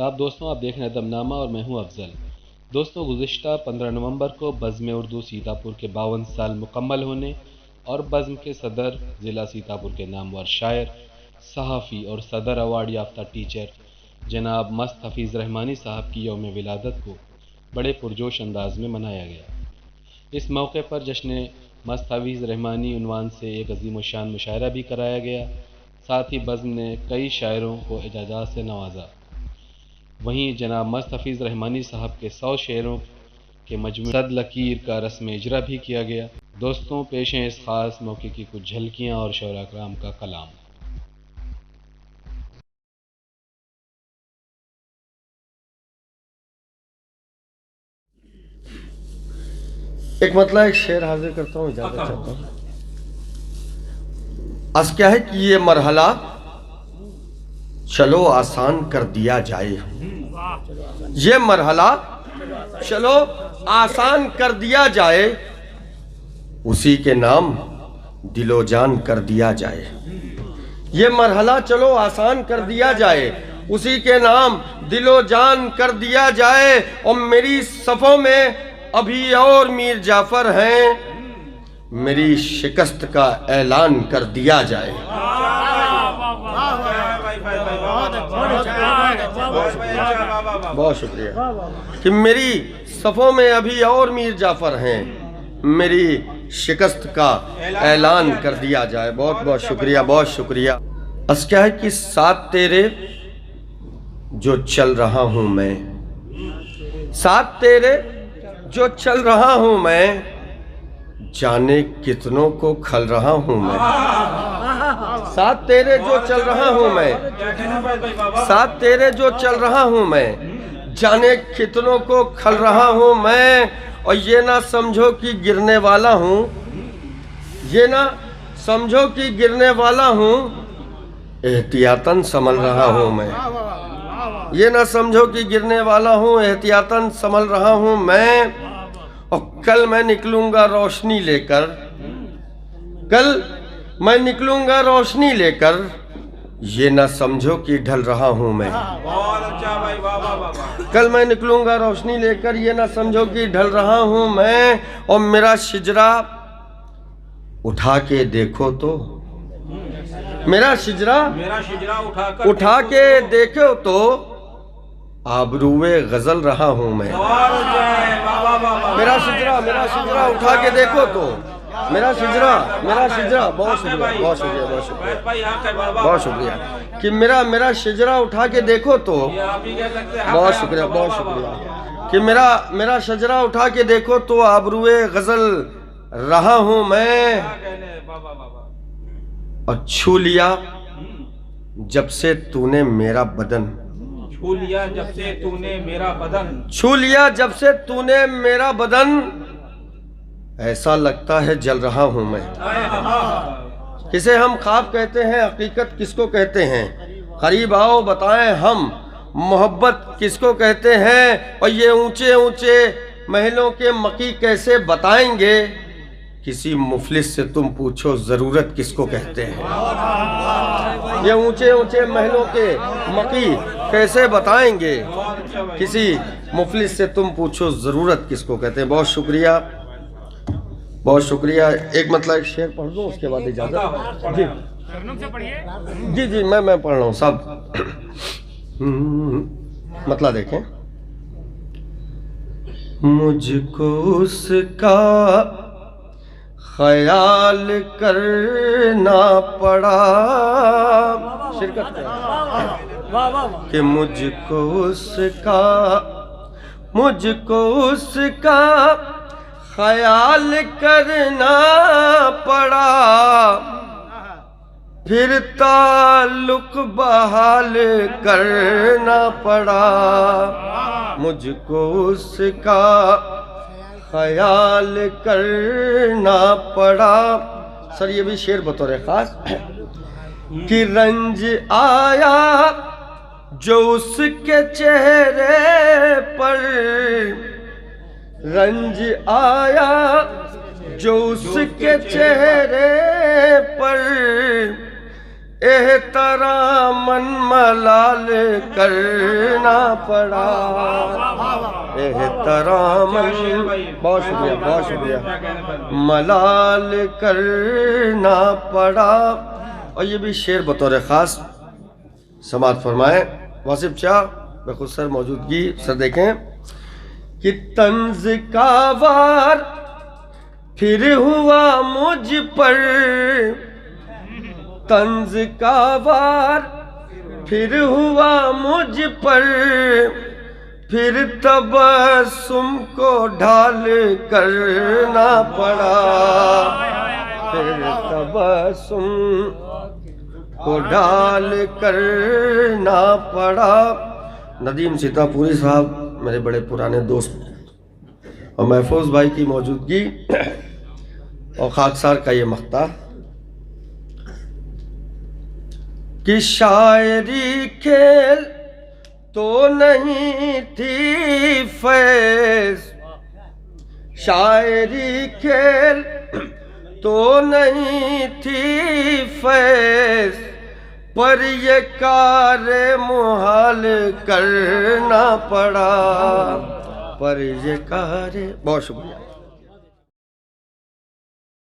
آداب دوستوں، آپ دیکھ رہے ہیں ادب نامہ اور میں ہوں افضل۔ دوستوں، گزشتہ 15 نومبر کو بزم اردو سیتاپور کے 52 سال مکمل ہونے اور بزم کے صدر ضلع سیتاپور کے نامور شاعر، صحافی اور صدر ایوارڈ یافتہ ٹیچر جناب مست حفیظ رحمانی صاحب کی یوم ولادت کو بڑے پرجوش انداز میں منایا گیا۔ اس موقع پر جشن مست حفیظ رحمانی عنوان سے ایک عظیم الشان مشاعرہ بھی کرایا گیا۔ ساتھ ہی بزم نے کئی شاعروں کو اعزازات سے نوازا۔ وہیں جناب مست حفیظ رحمانی صاحب کے 100 شعروں کے مجموعے صد لکیر کا رسم اجرا بھی کیا گیا۔ دوستوں، پیش ہیں اس خاص موقع کی کچھ جھلکیاں اور شعراء کرام کا کلام۔ ایک ایک شعر حاضر کرتا ہوں، اجازت چاہتا ہوں۔ عرض کیا ہے کہ یہ مرحلہ چلو آسان کر دیا جائے، یہ مرحلہ چلو آسان کر دیا جائے، اسی کے نام دل و جان کر دیا جائے۔ یہ مرحلہ چلو آسان کر دیا جائے، اسی کے نام دل و جان کر دیا جائے۔ اور میری صفوں میں ابھی اور میر جعفر ہیں، میری شکست کا اعلان کر دیا جائے۔ بہت شکریہ کہ میری صفوں میں ابھی اور میر جعفر ہیں، میری شکست کا اعلان کر دیا جائے۔ بہت بہت شکریہ، بہت شکریہ۔ اس کیا ہے کہ ساتھ تیرے جو چل رہا ہوں میں، ساتھ تیرے جو چل رہا ہوں میں، جانے کتنوں کو کھل رہا ہوں میں۔ ساتھ تیرے جو چل رہا ہوں میں، ساتھ تیرے جو چل رہا ہوں میں، جانے کتنوں کو کھل رہا ہوں میں۔ اور یہ نہ سمجھو کہ گرنے والا ہوں، یہ نہ سمجھو کہ گرنے والا ہوں، احتیاطاً سنبھل رہا ہوں میں۔ یہ نہ سمجھو کہ گرنے والا ہوں، احتیاطاً سنبھل رہا ہوں میں۔ اور کل میں نکلوں گا روشنی لے کر، کل میں نکلوں گا روشنی لے کر، یہ نہ سمجھو کہ ڈھل رہا ہوں میں۔ کل میں نکلوں گا روشنی لے کر، یہ نہ سمجھو کہ ڈھل رہا ہوں میں۔ اور میرا شجرہ اٹھا کے دیکھو تو، میرا شجرہ اٹھا کے دیکھو تو، آبروئے غزل رہا ہوں میں۔ میرا شجرہ اٹھا کے دیکھو تو، میرا شجرہ بہت شکریہ، بہت شکریہ، بہت شکریہ، بہت شکریہ کہ میرا شجرہ اٹھا کے دیکھو تو، بہت شکریہ، بہت شکریہ کہ میرا شجرہ اٹھا کے دیکھو تو، آبروئے غزل رہا ہوں میں۔ اور چھو لیا جب سے تو نے میرا بدن، چھو لیا جب سے تو نے میرا بدن، چھو لیا جب سے تو نے میرا بدن، ایسا لگتا ہے جل رہا ہوں میں۔ کسے ہم خواب کہتے ہیں، حقیقت کس کو کہتے ہیں؟ قریب آؤ بتائیں ہم، محبت کس کو کہتے ہیں؟ اور یہ اونچے اونچے محلوں کے مقی کیسے بتائیں گے؟ کسی مفلس سے تم پوچھو ضرورت کس کو کہتے ہیں؟ یہ اونچے اونچے محلوں کے مقی کیسے بتائیں گے؟ کسی مفلس سے تم پوچھو ضرورت کس کو کہتے ہیں۔ بہت شکریہ، بہت شکریہ۔ ایک ایک شعر پڑھ دوں، اس کے بعد اجازت؟ جی میں پڑھ رہا ہوں صاحب۔ دیکھیں، مجھ کو اس کا خیال کرنا پڑا، شرکت کہ مجھ کو اس کا خیال کرنا پڑا، پھر تعلق بحال کرنا پڑا۔ مجھ کو اس کا خیال کرنا پڑا۔ سر یہ بھی شعر بطور خاص کہ رنج آیا جو اس کے چہرے پر، رنج آیا جو اس کے چہرے پر، احتراماً ملال کرنا پڑا، احتراماً، بہت شکریہ بہت شکریہ، ملال کرنا پڑا۔ اور یہ بھی شعر بطور خاص سماعت فرمائیں واصف چاہ بخود سر موجودگی۔ سر دیکھیں کہ طنز کا وار پھر ہوا مجھ پر، طنز کا وار پھر ہوا مجھ پر، پھر تبسم کو ڈھال کرنا پڑا، پھر تبسم کو ڈھال کرنا پڑا۔ ندیم سیتا پوری صاحب میرے بڑے پرانے دوست اور محفوظ بھائی کی موجودگی اور خاکسار کا یہ مقطع کہ شاعری کھیل تو نہیں تھی فیض، شاعری کھیل تو نہیں تھی فیض، پر یہ کار محال کرنا پڑا، پر یہ کار، بہت شکریہ۔